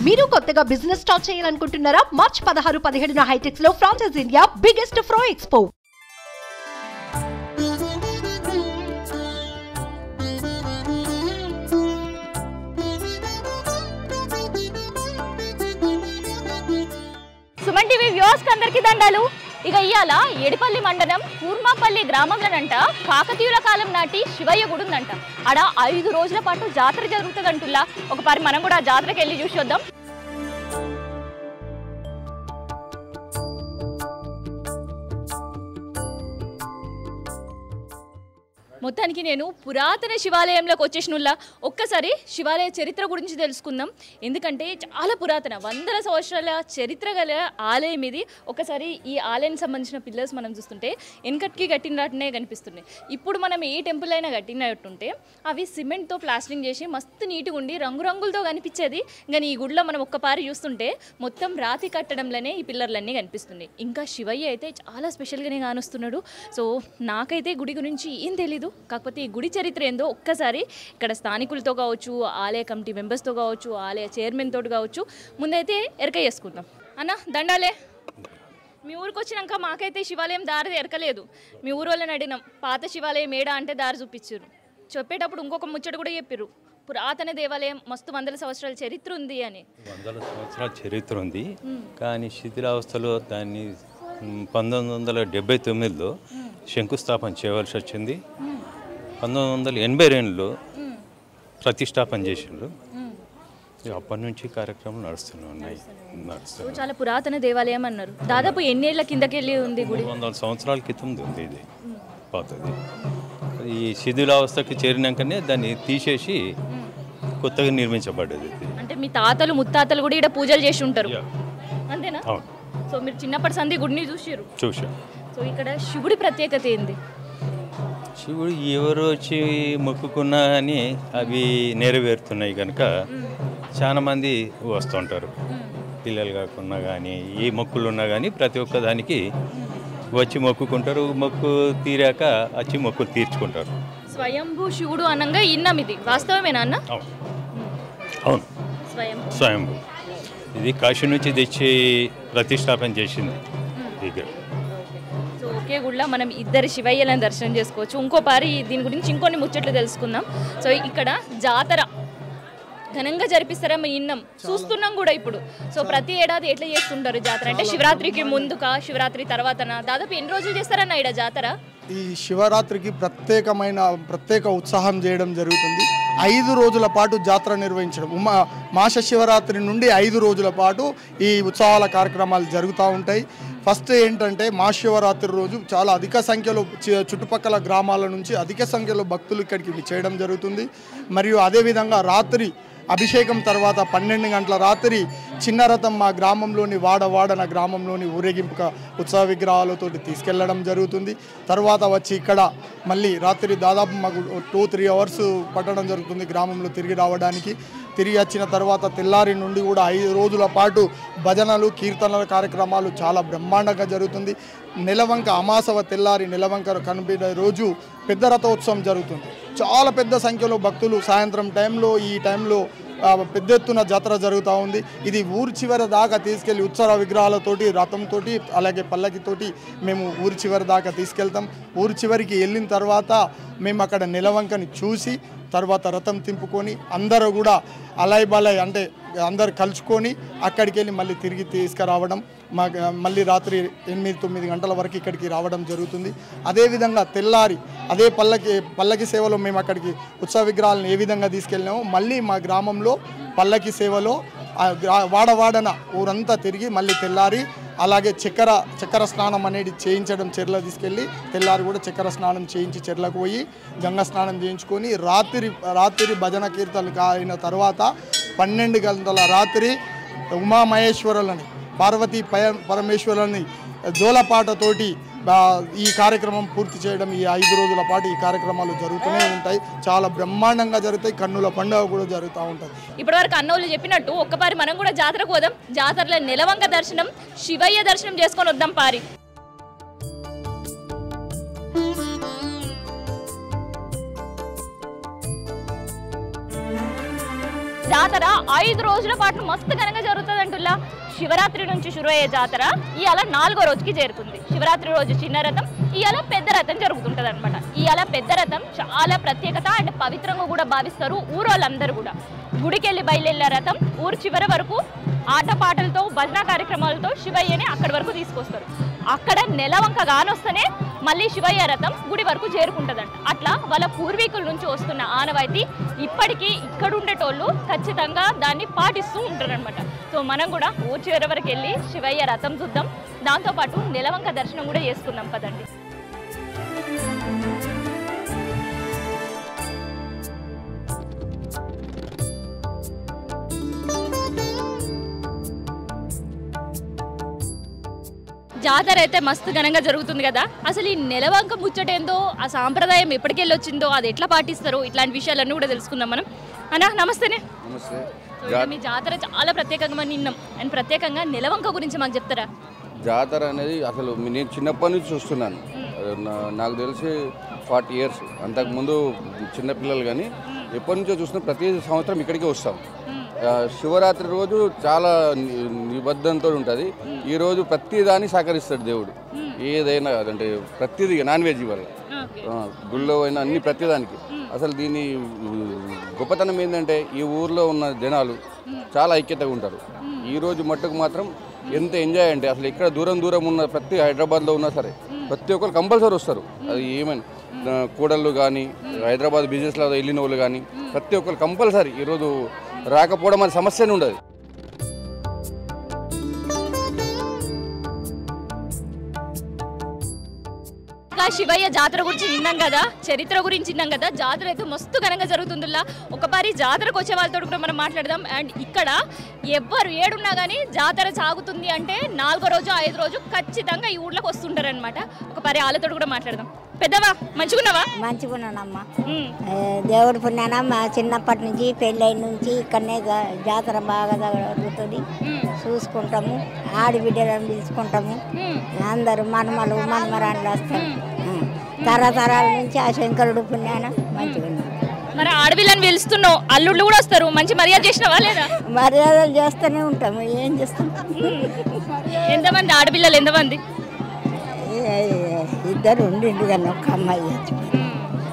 మీరు కొత్తగా business start చేయాలనుకుంటున్నారా? మార్చ్ 16-17 హైటెక్స్ లో franchise India biggest ఫ్రో expo. Suman TV viewers అందరికీ దండాలు. ఇక ఇయ్యాల ఎడిపల్లి మండలం కూర్మాపల్లి గ్రామంలోనంట కాకతీయుల కాలం నాటి శివయ్య గుడి ఉందంట. ఆడ 5 రోజుల పాటు జాతర జరుగుతుందంటుల్లా. ఒకసారి మనం కూడా ఆ జాతరకి వెళ్ళి చూసి వద్దాం. మొత్తానికి నేను పురాతన శివాలయంలోకి వచ్చేసినుల్లా. ఒక్కసారి శివాలయ చరిత్ర గురించి తెలుసుకుందాం. ఎందుకంటే చాలా పురాతన 100 సంవత్సరాల చరిత్ర గల ఆలయం ఇది. ఒకసారి ఈ ఆలయానికి సంబంధించిన పిల్లర్స్ మనం చూస్తుంటే వెనకటికి కట్టినట్టునే కనిపిస్తున్నాయి. ఇప్పుడు మనం ఏ టెంపుల్ అయినా కట్టినట్టుంటే అవి సిమెంట్తో ప్లాస్టరింగ్ చేసి మస్తు నీట్గా ఉండి రంగురంగులతో కనిపించేది. కానీ ఈ గుడిలో మనం ఒక్కపారి చూస్తుంటే మొత్తం రాతి కట్టడంలోనే ఈ పిల్లర్లన్నీ కనిపిస్తున్నాయి. ఇంకా శివయ్య అయితే చాలా స్పెషల్గానే కానొస్తున్నాడు. సో నాకైతే గుడి గురించి ఏం తెలీదు. కాకపోతే ఈ గుడి చరిత్ర ఏందో ఒక్కసారి ఇక్కడ స్థానికులతో కావచ్చు, ఆలయ కమిటీ మెంబర్స్తో కావచ్చు, ఆలయ చైర్మన్ తోటి కావచ్చు ముందైతే ఎరక చేసుకుందాం. అన్న దండాలే. మీ ఊరికి వచ్చినాక మాకైతే శివాలయం దారి ఎరకలేదు. మీ ఊరు వాళ్ళని అడిగినాం పాత శివాలయం ఏడా అంటే దారి చూపించారు. చెప్పేటప్పుడు ఇంకొక ముచ్చట కూడా చెప్పారు, పురాతన దేవాలయం మస్తు 100 సంవత్సరాల చరిత్ర ఉంది అని. 100 సంవత్సరాల చరిత్ర ఉంది, కానీ శిథిలావస్థలో దాన్ని 1979లో శంకుస్థాపన చేయవలసి వచ్చింది. 1982లో ప్రతిష్టాపన చేసిండ్రు. అప్పటి నుంచి కార్యక్రమం నడుస్తున్నాయి. చాలా పురాతన దేవాలయం అన్నారు. దాదాపు ఎన్నేళ్ల కిందకెళ్ళి ఉంది గుడి? 100 సంవత్సరాల క్రితం ఉంది ఇది పాతది. ఈ శిథిలావస్థకి చేరినాకనే దాన్ని తీసేసి కొత్తగా నిర్మించబడ్డది. అంటే మీ తాతలు ముత్తాతలు కూడా ఇక్కడ పూజలు చేసి ఉంటారు అంతేనా? సో మీరు చిన్నప్పటి సంధి గుడిని చూసారు? చూసాం. సో ఇక్కడ శివుడి ప్రత్యేకత ఏంది? శివుడు ఎవరు వచ్చి మొక్కుకున్నా అని అవి నెరవేరుతున్నాయి కనుక చాలా మంది వస్తుంటారు. పిల్లలు కాకున్నా కానీ ఏ మొక్కులు ఉన్నా కానీ ప్రతి ఒక్క దానికి వచ్చి మొక్కుకుంటారు. మొక్కు తీరాక వచ్చి మొక్కులు తీర్చుకుంటారు. స్వయంభూ శివుడు అనంగా ఇన్నాం. ఇది వాస్తవమేనా అన్న? అవును, స్వయంభూ. ఇది కాశీ నుంచి తెచ్చి ప్రతిష్టాపన చేసింది దగ్గర. సో ఒకే గుడిలో మనం 2 శివయ్యలను దర్శనం చేసుకోవచ్చు. ఇంకోపారి దీని గురించి ఇంకొన్ని ముచ్చట్లు తెలుసుకుందాం. సో ఇక్కడ జాతర ఘనంగా జరిపిస్తారా మీ ఇన్నం చూస్తున్నాం కూడా ఇప్పుడు. సో ప్రతి ఏడాది ఎట్లా చేస్తుంటారు జాతర? అంటే శివరాత్రికి ముందుకా శివరాత్రి తర్వాతనా? దాదాపు ఎన్ని రోజులు చేస్తారన్న ఇక్కడ జాతర? ఈ శివరాత్రికి ప్రత్యేక ఉత్సాహం చేయడం జరుగుతుంది. 5 రోజుల పాటు జాతర నిర్వహించడం. మాస శివరాత్రి నుండి 5 రోజుల పాటు ఈ ఉత్సవాల కార్యక్రమాలు జరుగుతూ ఉంటాయి. ఫస్ట్ ఏంటంటే మహాశివరాత్రి రోజు చాలా అధిక సంఖ్యలో చుట్టుపక్కల గ్రామాల నుంచి అధిక సంఖ్యలో భక్తులు ఇక్కడికి చేయడం జరుగుతుంది. మరియు అదేవిధంగా రాత్రి అభిషేకం తర్వాత 12 గంటల రాత్రి చిన్న రథం మా గ్రామంలోని వాడన గ్రామంలోని ఊరేగింపుగా ఉత్సవ విగ్రహాలతో తీసుకెళ్లడం జరుగుతుంది. తర్వాత వచ్చి ఇక్కడ మళ్ళీ రాత్రి దాదాపు మాకు 2-3 అవర్స్ పట్టడం జరుగుతుంది గ్రామంలో తిరిగి రావడానికి. తిరిగి వచ్చిన తర్వాత తెల్లారి నుండి కూడా 5 రోజుల పాటు భజనలు కీర్తనల కార్యక్రమాలు చాలా బ్రహ్మాండంగా జరుగుతుంది. నెలవంక అమాసవ తెల్లారి నెలవంక కనిపించే రోజు పెద్ద రథోత్సవం జరుగుతుంది. చాలా పెద్ద సంఖ్యలో భక్తులు సాయంత్రం టైంలో ఈ టైంలో పెద్ద ఎత్తున జాతర జరుగుతూ ఉంది. ఇది ఊరి చివరి దాకా తీసుకెళ్ళి ఉత్సవ విగ్రహాలతోటి రథంతో అలాగే పల్లకితోటి మేము ఊరి చివరి దాకా తీసుకెళ్తాం. ఊరి చివరికి వెళ్ళిన తర్వాత మేము అక్కడ నెలవంకని చూసి తర్వాత రథం తింపుకొని అందరూ కూడా అలయ్ బలయ్ అంటే అందరు కలుసుకొని అక్కడికి వెళ్ళి మళ్ళీ తిరిగి తీసుకురావడం. మళ్ళీ రాత్రి 8-9 గంటల వరకు ఇక్కడికి రావడం జరుగుతుంది. అదేవిధంగా తెల్లారి అదే పల్లకి సేవలో మేము అక్కడికి ఉత్సవ విగ్రహాలను ఏ విధంగా తీసుకెళ్ళినామో మళ్ళీ మా గ్రామంలో పల్లకి సేవలో వాడన ఊరంతా తిరిగి మళ్ళీ తెల్లారి అలాగే చక్కెర స్నానం అనేది చేయించడం, చెర్ల తీసుకెళ్ళి తెల్లారి కూడా చక్కెర స్నానం చేయించి చెర్లకు పోయి గంగా స్నానం చేయించుకొని రాత్రి భజన కీర్తనలు అయిన తర్వాత 12 గంటల రాత్రి ఉమామహేశ్వరులని పార్వతీ పరమేశ్వరులని జోలపాటతోటి ఈ కార్యక్రమం పూర్తి చేయడం. ఈ 5 రోజుల పాటు ఈ కార్యక్రమాలు జరుగుతూనే ఉంటాయి. చాలా బ్రహ్మాండంగా జరుగుతాయి. కన్నుల పండుగ కూడా జరుగుతూ ఉంటుంది. ఇప్పటివరకు అన్నోళ్ళు చెప్పినట్టు ఒక్కపారి మనం కూడా జాతరకు పోదాం. జాతరలో నెలవంక దర్శనం, శివయ్య దర్శనం చేసుకొని వద్దాం పారి. జాతర 5 రోజుల పాటు మస్తు ఘనంగా జరుగుతుంది అంటుల్లా. శివరాత్రి నుంచి షురు అయ్యే జాతర ఇవాళ 4వ రోజుకి చేరుకుంది. శివరాత్రి రోజు చిన్న రథం, ఇవాళ పెద్ద రథం జరుగుతుంటది అనమాట. ఇవాళ పెద్ద రథం చాలా ప్రత్యేకత అండ్ పవిత్రంగా కూడా భావిస్తారు ఊరోళ్ళందరూ కూడా. గుడికి వెళ్ళి బయలుదేరే రథం ఊరు చివరి వరకు ఆటపాటలతో భజన కార్యక్రమాలతో శివయ్యని అక్కడి వరకు తీసుకొస్తారు. అక్కడ నెలవంక గానొస్తేనే మళ్ళీ శివయ్య రథం గుడి వరకు చేరుకుంటుందంట. అట్లా వాళ్ళ పూర్వీకుల నుంచి వస్తున్న ఆనవాయితీ ఇప్పటికీ ఇక్కడ ఉండేటోళ్ళు ఖచ్చితంగా దాన్ని పాటిస్తూ ఉంటారు అనమాట. సో మనం కూడా ఊరు చివరి వరకు వెళ్ళి శివయ్య రథం చూద్దాం, దాంతోపాటు నెలవంక దర్శనం కూడా చేసుకుందాం పదండి. జాతర అయితే మస్తు ఘనంగా జరుగుతుంది కదా. అసలు ఈ నెలవంక ముచ్చటేందో, ఆ సాంప్రదాయం ఎప్పటికెళ్ళి వచ్చిందో, అది ఎట్లా పాటిస్తారో, ఇట్లాంటి విషయాలన్నీ కూడా తెలుసుకుందాం మనం. అన్నా నమస్తేనే. మీ జాతర చాలా ప్రత్యేకంగా నిన్నాం అండ్ ప్రత్యేకంగా నెలవంక గురించి మాకు చెప్తారా? జాతర అనేది అసలు నేను చిన్నప్పటి నుంచి చూస్తున్నాను. నాకు తెలిసి 40 years. అంతకుముందు చిన్నపిల్లలు కానీ ఎప్పటి నుంచో చూస్తున్నా. ప్రతి సంవత్సరం ఇక్కడికే వస్తాం. శివరాత్రి రోజు చాలా నిబద్ధంతో ఉంటుంది. ఈరోజు ప్రతిదాన్ని సహకరిస్తాడు దేవుడు. ఏదైనా అంటే ప్రతిదీ నాన్ వెజ్ ఇవ్వాలి, గుళ్ళో అయినా అన్ని ప్రతిదానికి. అసలు దీని గొప్పతనం ఏంటంటే ఈ ఊర్లో ఉన్న జనాలు చాలా ఐక్యతగా ఉంటారు. ఈరోజు మట్టుకు మాత్రం ఎంత ఎంజాయ్ అంటే అసలు ఇక్కడ దూరం దూరం ఉన్న ప్రతి హైదరాబాద్లో ఉన్నా సరే ప్రతి ఒక్కరు కంపల్సరీ వస్తారు. అది ఏమైనా కూడళ్ళు కానీ హైదరాబాద్ బిజినెస్లో వెళ్ళిన వాళ్ళు కానీ ప్రతి ఒక్కరు కంపల్సరీ ఈరోజు రాకపోవడం అది సమస్యనే ఉండదు. శివయ్య జాతర గురించి విన్నాం కదా, చరిత్ర గురించి విన్నాం కదా. జాతర అయితే మస్తు ఘనంగా జరుగుతుందిలా. ఒకసారి జాతరకు వచ్చే వాళ్ళతో కూడా మనం మాట్లాడదాం. అండ్ ఇక్కడ ఎవ్వరు ఏడున్నా కానీ జాతర సాగుతుంది అంటే 4వ రోజు 5వ రోజు ఖచ్చితంగా ఈ ఊర్లోకి వస్తుంటారు అనమాట. ఒకసారి వాళ్ళతో కూడా మాట్లాడదాం. పెద్దవా మంచిగున్నావా? మంచిగున్నానమ్మా. దేవుడి పుణ్యాన మా చిన్నప్పటి నుంచి పెళ్ళైన నుంచి ఇక్కడనే జాతర బాగా జరుగుతుంది. చూసుకుంటాము, ఆడబిడ్డలను పిలుచుకుంటాము. అందరూ మనమలు మనమరాళ్ళు వస్తారు. తరతరాల నుంచి ఆ శంకరుడు పుణ్యాన మంచిగా ఉన్నాం. మరి ఆడపిల్లని పిలుస్తున్నావు, అల్లుళ్ళు కూడా వస్తారు. మంచి మర్యాద చేసినవా లేదా? మర్యాదలు చేస్తూనే ఉంటాము. ఏం చేస్తాం? ఎంతమంది ఆడపిల్లలు? ఎంతమంది? 2 ఉండిండు కానీ ఒక అమ్మాయి.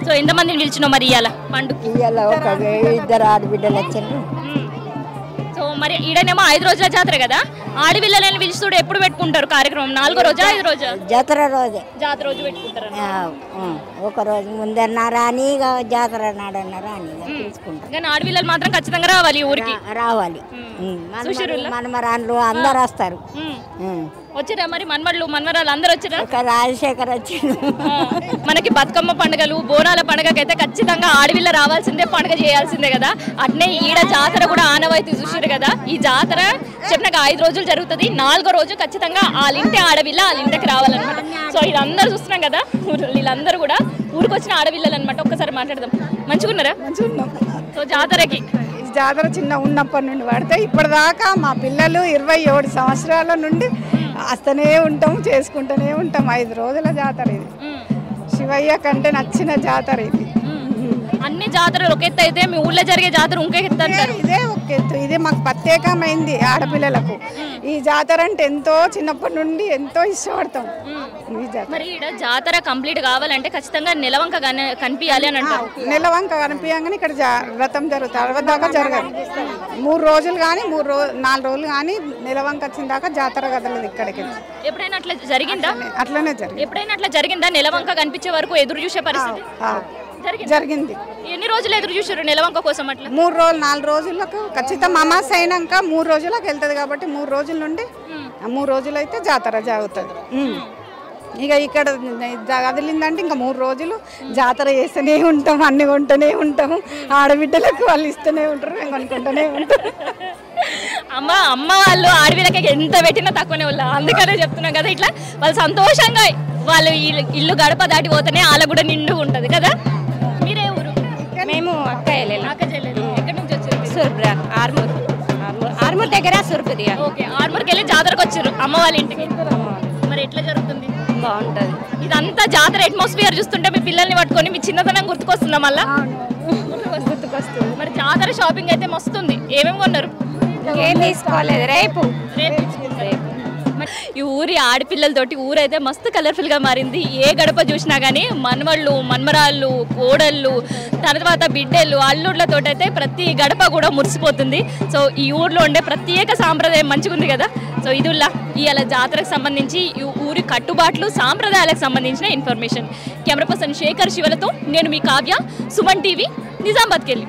సో ఎంతమందిని పిలిచినావు మరి ఇవాళ పండుగ? ఇవాళ ఒక 2 ఆడబిడ్డలు వచ్చారు. సో మరి ఈడనేమో 5 రోజుల జాతర కదా, ఆడపిల్లలని పిలుచుడు ఎప్పుడు పెట్టుకుంటారు కార్యక్రమం? 4వ రోజా 5వ రోజా? జాతర రోజే. జాతర రోజు పెట్టుకుంటారు. ఒక రోజు ముందన్నా రాని జాతర నాడన్నా రాని పిలుచుకుంటారు. కానీ ఆడపిల్లలు మాత్రం ఖచ్చితంగా రావాలి ఊరికి. రావాలి. మనమరాన్లు అందరు వస్తారు. వచ్చారా మరి మన్మళ్ళు మన్మరాలు అందరు వచ్చారా? రాజశేఖర్ వచ్చాడు. మనకి బతుకమ్మ పండుగలు బోనాల పండుగకైతే ఖచ్చితంగా ఆడపిల్ల రావాల్సిందే, పండుగ చేయాల్సిందే కదా. అట్నే ఈడ జాతర కూడా ఆనవాయితీ చూసారు కదా. ఈ జాతర చెప్పినాక 5 రోజులు జరుగుతుంది. 4వ రోజు ఖచ్చితంగా వాళ్ళింటి ఆడపిల్ల వాళ్ళ ఇంటికి రావాలన్నమాట. సో ఇదందరూ చూస్తున్నాం కదా, వీళ్ళందరూ కూడా ఊరికి వచ్చిన ఆడపిల్లలు అనమాట. ఒక్కసారి మాట్లాడదాం. మంచిగున్నారా? సో జాతరకి జాతర చిన్న ఉన్నప్పటి నుండి పడితే ఇప్పటిదాకా మా పిల్లలు 27 సంవత్సరాల నుండి వస్తూనే ఉంటాం, చేసుకుంటూనే ఉంటాం. 5 రోజుల జాతర ఇది. శివయ్య కంటే నచ్చిన జాతర ఇది. అన్ని జాతరలు ఒక ఎత్తు అయితే మీ ఊళ్ళో జరిగే జాతర ఇంకొక ఎత్తు అంటారు. ఇదే ఒక ఎత్తు. ఇది మాకు ప్రత్యేకమైంది ఆడపిల్లలకు. ఈ జాతర అంటే ఎంతో చిన్నప్పటి నుండి ఎంతో ఇష్టపడతాం. మరి ఈడ జాతర కంప్లీట్ కావాలంటే ఖచ్చితంగా నెలవంక కనిపించాలి అని అంటారు. నెలవంక కనిపించగానే ఇక్కడ వ్రతం జరుగుతుంది. తర్వాత దాకా జరగదు. 3 రోజులు కానీ 4 రోజులు కానీ నెలవంక వచ్చిన దాకా జాతర కదలదు ఇక్కడికి. ఎప్పుడైనా అట్లా జరిగిందా? అట్లనే జరిగింది. ఎప్పుడైనా అట్లా జరిగిందా? నెలవంక కనిపించే వరకు ఎదురు చూసే పరిస్థితి జరిగింది. ఎన్ని రోజులు ఎదురు చూసారు నెలవంక కోసం? అట్లా 3 రోజులు 4 రోజులకు ఖచ్చితంగా అమాస అయినాక 3 రోజులకు వెళ్తుంది కాబట్టి 3 రోజుల నుండి 3 రోజులు అయితే జాతర జరుగుతుంది. ఇక ఇక్కడ కదిలిందంటే ఇంకా 3 రోజులు జాతర చేస్తూనే ఉంటాం, అన్ని కొంటూనే ఉంటాము. ఆడబిడ్డలకు వాళ్ళు ఇస్తూనే ఉంటారు, మేము కొనుక్కుంటూనే ఉంటాం. అమ్మ వాళ్ళు ఆడపిల్లకి ఎంత పెట్టినా తక్కువనే వాళ్ళు. అందుకనే చెప్తున్నాం కదా, ఇట్లా వాళ్ళు సంతోషంగా వాళ్ళు ఇల్లు గడప దాటి పోతేనే వాళ్ళ కూడా నిండు ఉంటది కదా. మీరే ఊరు? మేము ఎక్కడి నుంచి వచ్చారు? సూర్పురా, ఆర్మూర్ దగ్గర సూర్పుదిగా. ఓకే, ఆర్మూర్కి వెళ్ళి జాతరకు వచ్చారు అమ్మ వాళ్ళ ఇంటికి. మరి ఎట్లా జరుగుతుంది? బాగుంటది. ఇదంతా జాతర అట్మాస్ఫియర్ చూస్తుంటే మీ పిల్లల్ని పట్టుకొని మీ చిన్నతనం గుర్తుకొస్తుందా మళ్ళా? గుర్తుకొస్తుంది. మరి జాతర షాపింగ్ అయితే మస్తుంది. ఏమేమి కొన్నారు? ఏం తీసుకోలేదు, రేపు ఈ ఊరి ఆడపిల్లలతోటి ఊరైతే మస్తు కలర్ఫుల్గా మారింది. ఏ గడప చూసినా కానీ మనవళ్ళు, మన్మరాళ్ళు, కోడళ్ళు, తర్వాత బిడ్డలు, అల్లుళ్ళతో అయితే ప్రతి గడప కూడా మురిసిపోతుంది. సో ఈ ఊర్లో ఉండే ప్రత్యేక సాంప్రదాయం మంచిగా ఉంది కదా. సో ఇదిలా ఇవాళ జాతరకు సంబంధించి ఈ ఊరి కట్టుబాట్లు, సాంప్రదాయాలకు సంబంధించిన ఇన్ఫర్మేషన్. కెమెరా పర్సన్ శేఖర్ శివలతో నేను మీ కావ్య, సుమన్ టీవీ, నిజామాబాద్కి వెళ్ళి.